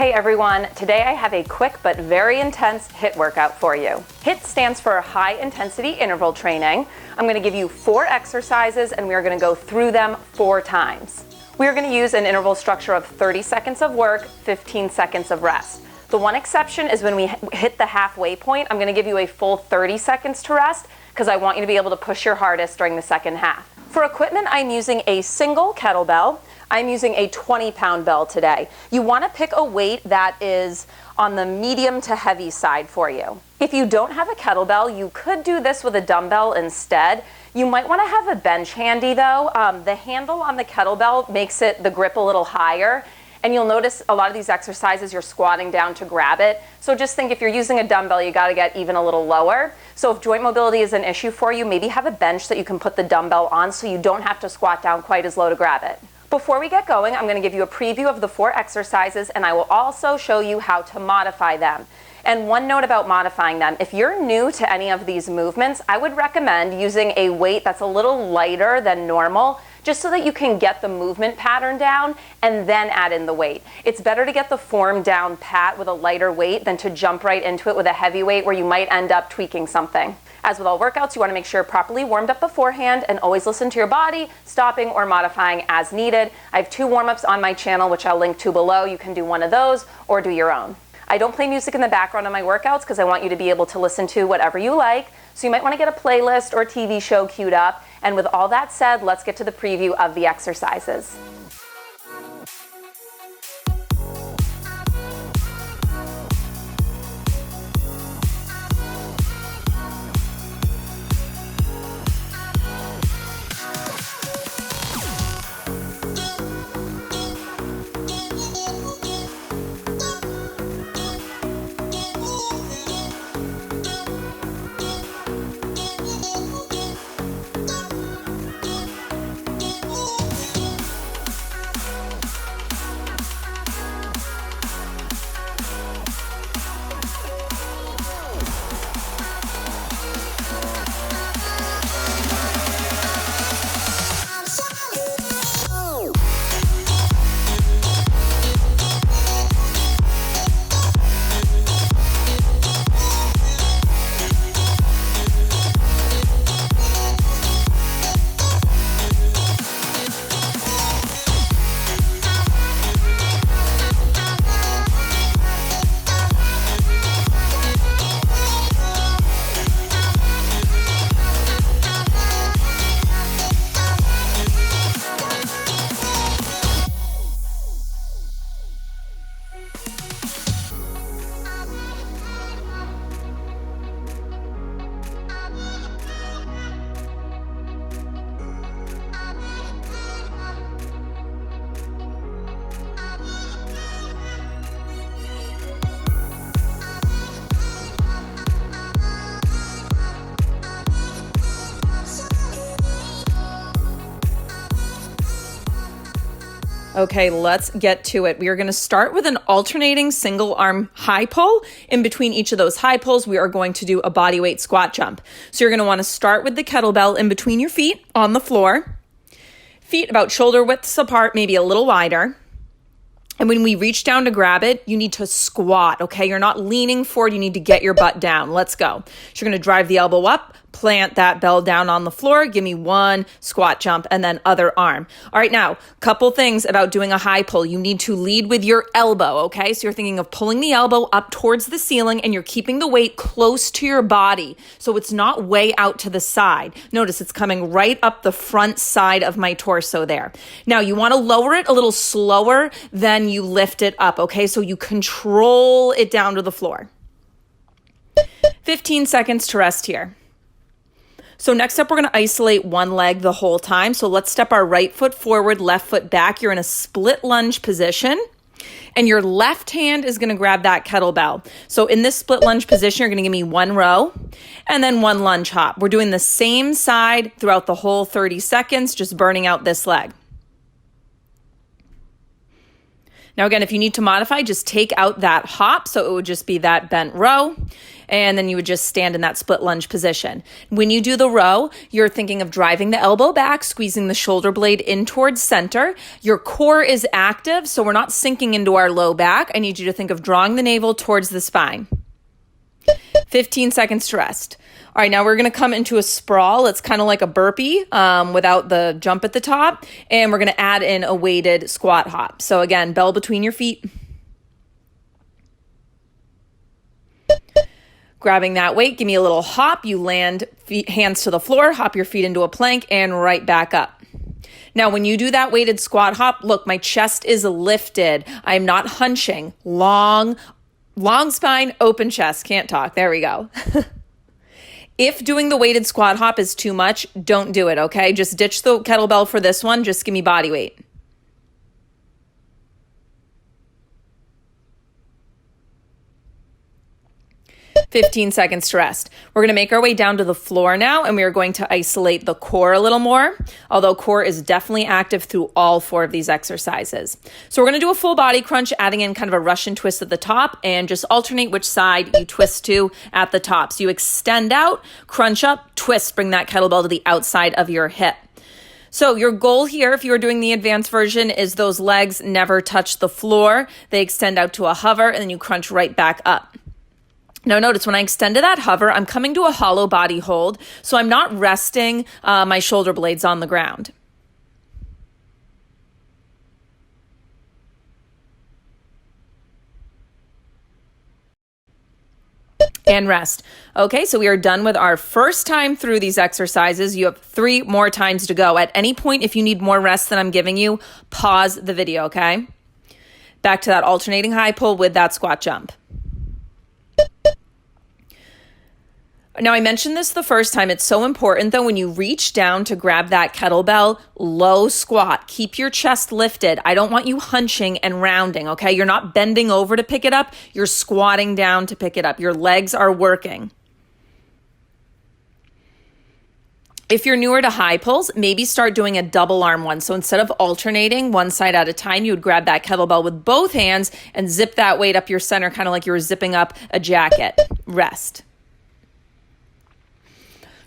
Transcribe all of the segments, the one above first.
Hey everyone, today I have a quick but very intense HIIT workout for you. HIIT stands for high intensity interval training. I'm going to give you 4 exercises and we are going to go through them 4 times. We are going to use an interval structure of 30 seconds of work, 15 seconds of rest. The one exception is when we hit the halfway point, I'm going to give you a full 30 seconds to rest because I want you to be able to push your hardest during the second half. For equipment, I'm using a single kettlebell. I'm using a 20-pound bell today. You want to pick a weight that is on the medium to heavy side for you. If you don't have a kettlebell, you could do this with a dumbbell instead. You might want to have a bench handy though. The handle on the kettlebell makes the grip a little higher, and you'll notice a lot of these exercises you're squatting down to grab it. So just think if you're using a dumbbell, you got to get even a little lower. So if joint mobility is an issue for you, maybe have a bench that you can put the dumbbell on so you don't have to squat down quite as low to grab it. Before we get going, I'm going to give you a preview of the 4 exercises, and I will also show you how to modify them. And one note about modifying them, if you're new to any of these movements, I would recommend using a weight that's a little lighter than normal, just so that you can get the movement pattern down and then add in the weight. It's better to get the form down pat with a lighter weight than to jump right into it with a heavy weight where you might end up tweaking something. As with all workouts, you want to make sure you're properly warmed up beforehand and always listen to your body, stopping or modifying as needed. I have 2 warm-ups on my channel, which I'll link to below. You can do one of those or do your own. I don't play music in the background of my workouts because I want you to be able to listen to whatever you like. So you might want to get a playlist or TV show queued up. And with all that said, let's get to the preview of the exercises. Okay, let's get to it. We are going to start with an alternating single arm high pull. In between each of those high pulls, we are going to do a bodyweight squat jump. So you're going to want to start with the kettlebell in between your feet on the floor. Feet about shoulder widths apart, maybe a little wider. And when we reach down to grab it, you need to squat, okay? You're not leaning forward. You need to get your butt down. Let's go. So you're going to drive the elbow up, plant that bell down on the floor. Give me 1 squat jump and then other arm. All right, now, couple things about doing a high pull. You need to lead with your elbow, okay? So you're thinking of pulling the elbow up towards the ceiling and you're keeping the weight close to your body. So it's not way out to the side. Notice it's coming right up the front side of my torso there. Now, you want to lower it a little slower than you lift it up, okay? So you control it down to the floor. 15 seconds to rest here. So next up, we're going to isolate one leg the whole time. So let's step our right foot forward, left foot back. You're in a split lunge position. And your left hand is going to grab that kettlebell. So in this split lunge position, you're going to give me 1 row and then 1 lunge hop. We're doing the same side throughout the whole 30 seconds, just burning out this leg. Now again, if you need to modify, just take out that hop. So it would just be that bent row. and then you would just stand in that split lunge position. When you do the row, you're thinking of driving the elbow back, squeezing the shoulder blade in towards center. Your core is active, so we're not sinking into our low back. I need you to think of drawing the navel towards the spine. 15 seconds to rest. All right, now we're going to come into a sprawl. It's kind of like a burpee without the jump at the top. And we're going to add in a weighted squat hop. So again, bell between your feet. Grabbing that weight, give me a little hop. You land hands to the floor, hop your feet into a plank, and right back up. Now, when you do that weighted squat hop, look, my chest is lifted. I'm not hunching. Long spine, open chest. Can't talk. There we go. If doing the weighted squat hop is too much, don't do it, okay? Just ditch the kettlebell for this one. Just give me body weight. 15 seconds to rest. We're going to make our way down to the floor now, and we are going to isolate the core a little more, although core is definitely active through all 4 of these exercises. So we're going to do a full body crunch, adding in kind of a Russian twist at the top, and just alternate which side you twist to at the top. So you extend out, crunch up, twist, bring that kettlebell to the outside of your hip. So your goal here, if you are doing the advanced version, is those legs never touch the floor. They extend out to a hover, and then you crunch right back up. Now notice when I extend to that hover, I'm coming to a hollow body hold, so I'm not resting my shoulder blades on the ground. And rest. Okay, so we are done with our first time through these exercises. You have 3 more times to go. At any point, if you need more rest than I'm giving you, pause the video, okay? Back to that alternating high pull with that squat jump. Now, I mentioned this the first time. It's so important, though, when you reach down to grab that kettlebell, low squat. Keep your chest lifted. I don't want you hunching and rounding, okay? You're not bending over to pick it up. You're squatting down to pick it up. Your legs are working. If you're newer to high pulls, maybe start doing a double arm one. So instead of alternating one side at a time, you would grab that kettlebell with both hands and zip that weight up your center, kind of like you were zipping up a jacket. Rest.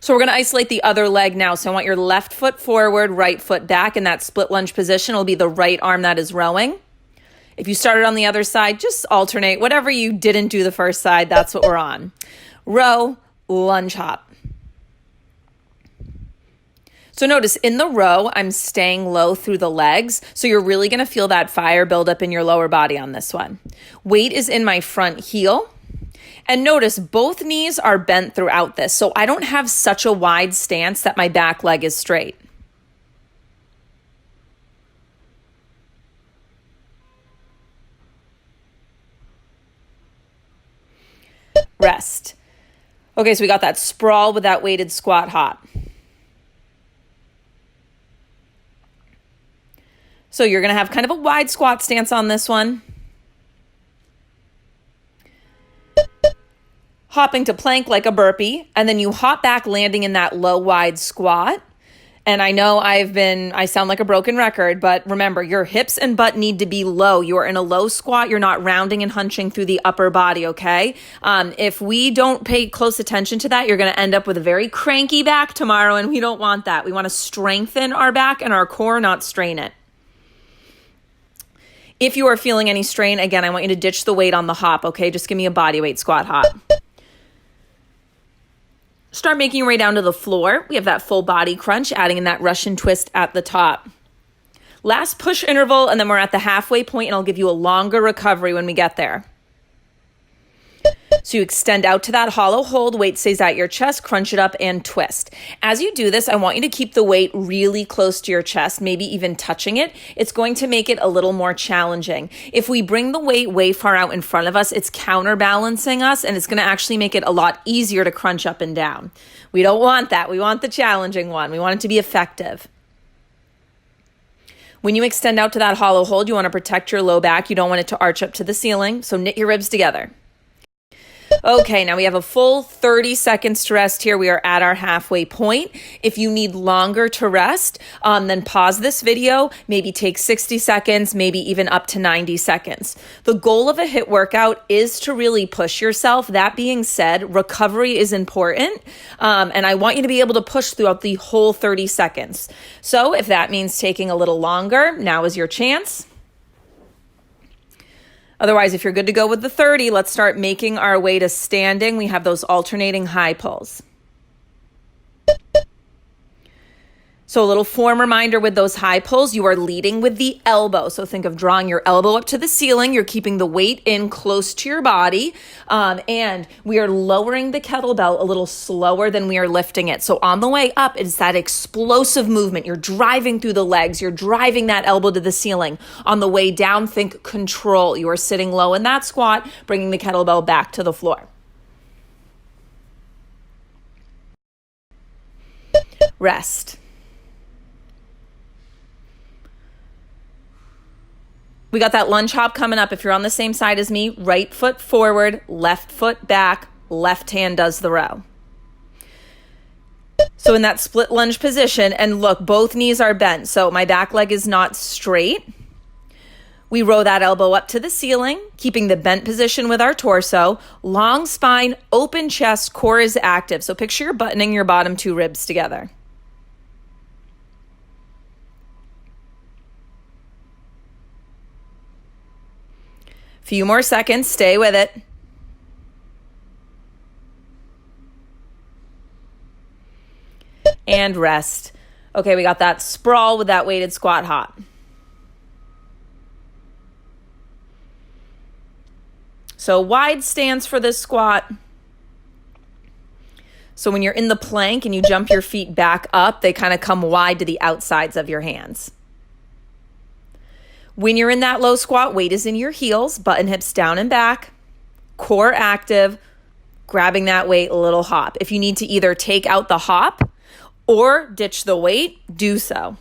So we're going to isolate the other leg now. So I want your left foot forward, right foot back. In that split lunge position will be the right arm that is rowing. If you started on the other side, just alternate. Whatever you didn't do the first side, that's what we're on. Row, lunge hop. So notice in the row, I'm staying low through the legs. So you're really going to feel that fire build up in your lower body on this one. Weight is in my front heel. And notice both knees are bent throughout this. So I don't have such a wide stance that my back leg is straight. Rest. Okay, so we got that sprawl with that weighted squat hop. So you're going to have kind of a wide squat stance on this one. Hopping to plank like a burpee, and then you hop back, landing in that low, wide squat. And I know I sound like a broken record, but remember, your hips and butt need to be low. You are in a low squat. You're not rounding and hunching through the upper body, okay? If we don't pay close attention to that, you're going to end up with a very cranky back tomorrow, and we don't want that. We want to strengthen our back and our core, not strain it. If you are feeling any strain, again, I want you to ditch the weight on the hop, okay? Just give me a body weight squat hop. Start making your way down to the floor. We have that full body crunch, adding in that Russian twist at the top. Last push interval, and then we're at the halfway point, and I'll give you a longer recovery when we get there. So you extend out to that hollow hold, weight stays at your chest, crunch it up and twist. As you do this, I want you to keep the weight really close to your chest, maybe even touching it. It's going to make it a little more challenging. If we bring the weight way far out in front of us, it's counterbalancing us, and it's going to actually make it a lot easier to crunch up and down. We don't want that. We want the challenging one. We want it to be effective. When you extend out to that hollow hold, you want to protect your low back. You don't want it to arch up to the ceiling, so knit your ribs together. Okay, now we have a full 30 seconds to rest here. We are at our halfway point. If you need longer to rest, then pause this video, maybe take 60 seconds, maybe even up to 90 seconds. The goal of a HIIT workout is to really push yourself. That being said, recovery is important, and I want you to be able to push throughout the whole 30 seconds. So if that means taking a little longer, now is your chance. Otherwise, if you're good to go with the 30, let's start making our way to standing. We have those alternating high pulls. So a little form reminder with those high pulls, you are leading with the elbow. So think of drawing your elbow up to the ceiling. You're keeping the weight in close to your body. And we are lowering the kettlebell a little slower than we are lifting it. So on the way up, it's that explosive movement. You're driving through the legs. You're driving that elbow to the ceiling. On the way down, think control. You are sitting low in that squat, bringing the kettlebell back to the floor. Rest. We got that lunge hop coming up. If you're on the same side as me, right foot forward, left foot back, left hand does the row. So in that split lunge position, and look, both knees are bent, so my back leg is not straight. We row that elbow up to the ceiling, keeping the bent position with our torso. Long spine, open chest, core is active. So picture you're buttoning your bottom two ribs together. Few more seconds, stay with it. And rest. Okay, we got that sprawl with that weighted squat hop. So wide stance for this squat. So when you're in the plank and you jump your feet back up, they kind of come wide to the outsides of your hands. When you're in that low squat, weight is in your heels, button hips down and back, core active, grabbing that weight, a little hop. If you need to either take out the hop or ditch the weight, do so.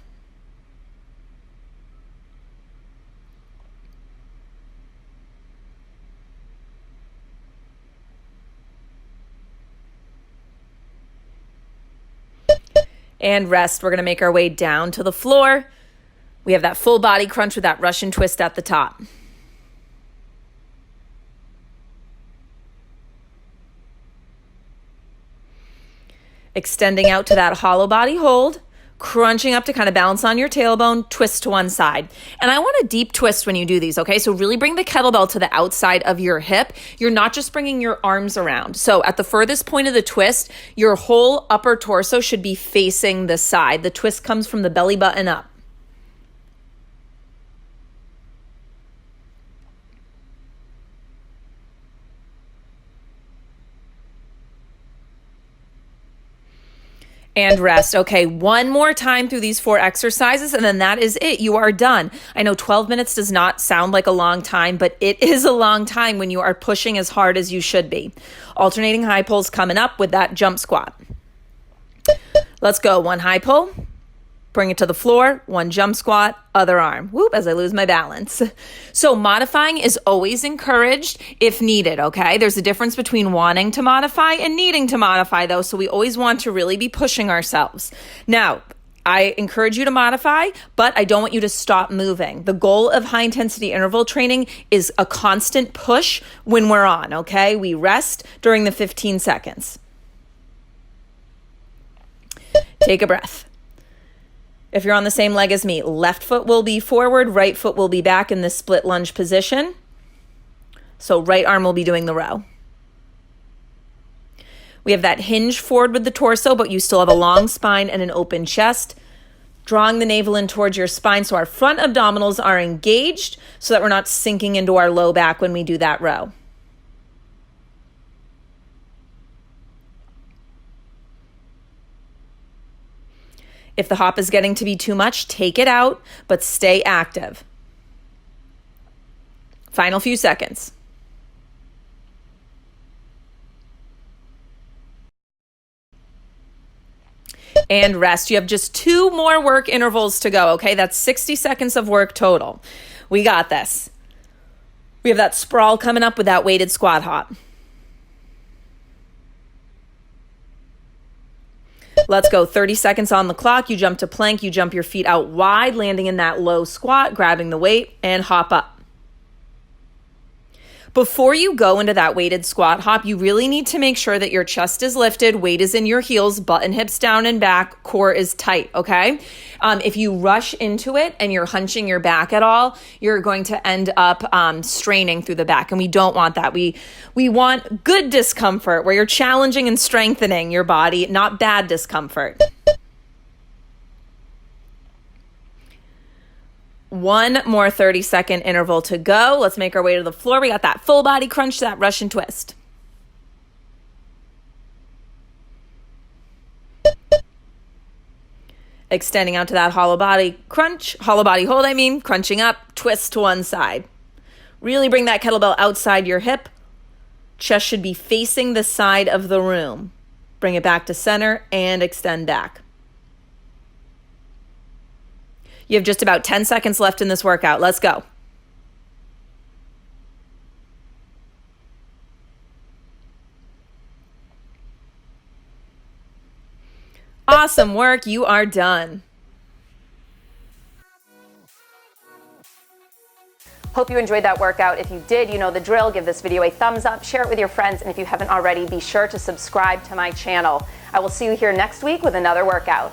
And rest. We're going to make our way down to the floor. We have that full body crunch with that Russian twist at the top. Extending out to that hollow body hold, crunching up to kind of balance on your tailbone, twist to one side. And I want a deep twist when you do these, okay? So really bring the kettlebell to the outside of your hip. You're not just bringing your arms around. So at the furthest point of the twist, your whole upper torso should be facing the side. The twist comes from the belly button up. And rest. Okay, one more time through these 4 exercises, and then that is it. You are done. I know 12 minutes does not sound like a long time, but it is a long time when you are pushing as hard as you should be. Alternating high pulls coming up with that jump squat. Let's go. One high pull. Bring it to the floor, one jump squat, other arm. Whoop, as I lose my balance. So modifying is always encouraged if needed, okay? There's a difference between wanting to modify and needing to modify though, so we always want to really be pushing ourselves. Now, I encourage you to modify, but I don't want you to stop moving. The goal of high intensity interval training is a constant push when we're on, okay? We rest during the 15 seconds. Take a breath. If you're on the same leg as me, left foot will be forward, right foot will be back in this split lunge position. So right arm will be doing the row. We have that hinge forward with the torso, but you still have a long spine and an open chest. Drawing the navel in towards your spine so our front abdominals are engaged so that we're not sinking into our low back when we do that row. If the hop is getting to be too much, take it out, but stay active. Final few seconds. And rest. You have just 2 more work intervals to go, okay? That's 60 seconds of work total. We got this. We have that sprawl coming up with that weighted squat hop. Let's go. 30 seconds on the clock. You jump to plank. You jump your feet out wide, landing in that low squat, grabbing the weight, and hop up. Before you go into that weighted squat hop, you really need to make sure that your chest is lifted, weight is in your heels, butt and hips down and back, core is tight, okay? If you rush into it and you're hunching your back at all, you're going to end up straining through the back, and we don't want that. We want good discomfort where you're challenging and strengthening your body, not bad discomfort. One more 30-second interval to go. Let's make our way to the floor. We got that full body crunch, that Russian twist. Extending out to that hollow body crunch, hollow body hold, crunching up, twist to one side. Really bring that kettlebell outside your hip. Chest should be facing the side of the room. Bring it back to center and extend back. You have just about 10 seconds left in this workout. Let's go. Awesome work. You are done. Hope you enjoyed that workout. If you did, you know the drill. Give this video a thumbs up, share it with your friends, and if you haven't already, be sure to subscribe to my channel. I will see you here next week with another workout.